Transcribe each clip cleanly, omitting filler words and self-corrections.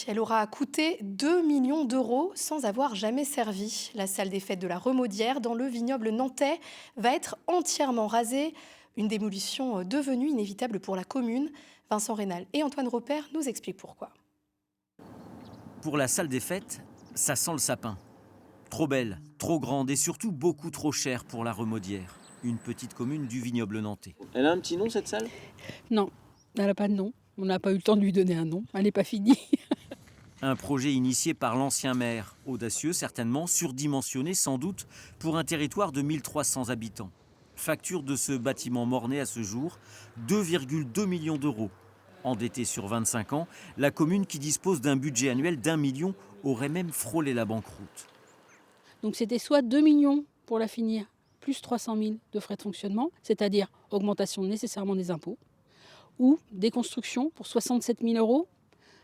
Elle aura coûté 2 millions d'euros sans avoir jamais servi. La salle des fêtes de la Remaudière, dans le vignoble nantais, va être entièrement rasée. Une démolition devenue inévitable pour la commune. Vincent Rénal et Antoine Repère nous expliquent pourquoi. Pour la salle des fêtes, ça sent le sapin. Trop belle, trop grande et surtout beaucoup trop chère pour la Remaudière, une petite commune du vignoble nantais. Elle a un petit nom, cette salle? Non, elle n'a pas de nom. On n'a pas eu le temps de lui donner un nom. Elle n'est pas finie. Un projet initié par l'ancien maire, audacieux certainement, surdimensionné sans doute, pour un territoire de 1300 habitants. Facture de ce bâtiment morné à ce jour, 2,2 millions d'euros. Endettée sur 25 ans, la commune qui dispose d'un budget annuel d'1 million aurait même frôlé la banqueroute. Donc c'était soit 2 millions pour la finir, plus 300 000 de frais de fonctionnement, c'est-à-dire augmentation nécessairement des impôts, ou des constructions pour 67 000 euros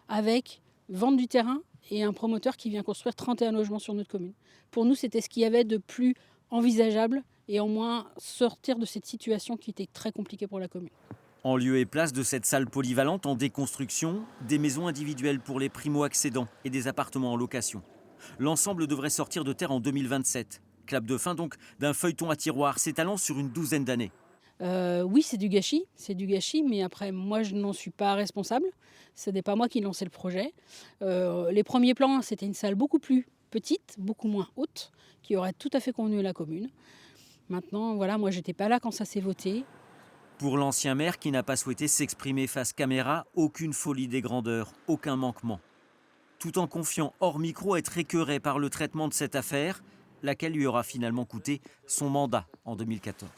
avec vente du terrain et un promoteur qui vient construire 31 logements sur notre commune. Pour nous, c'était ce qu'il y avait de plus envisageable et au moins sortir de cette situation qui était très compliquée pour la commune. En lieu et place de cette salle polyvalente en déconstruction, des maisons individuelles pour les primo-accédants et des appartements en location. L'ensemble devrait sortir de terre en 2027. Clap de fin donc d'un feuilleton à tiroir s'étalant sur une douzaine d'années. Oui, c'est du gâchis, mais après, moi, je n'en suis pas responsable. Ce n'est pas moi qui lançais le projet. Les premiers plans, c'était une salle beaucoup plus petite, beaucoup moins haute, qui aurait tout à fait convenu à la commune. Maintenant, voilà, moi, j'étais pas là quand ça s'est voté. Pour l'ancien maire qui n'a pas souhaité s'exprimer face caméra, aucune folie des grandeurs, aucun manquement. Tout en confiant hors micro être écœuré par le traitement de cette affaire, laquelle lui aura finalement coûté son mandat en 2014.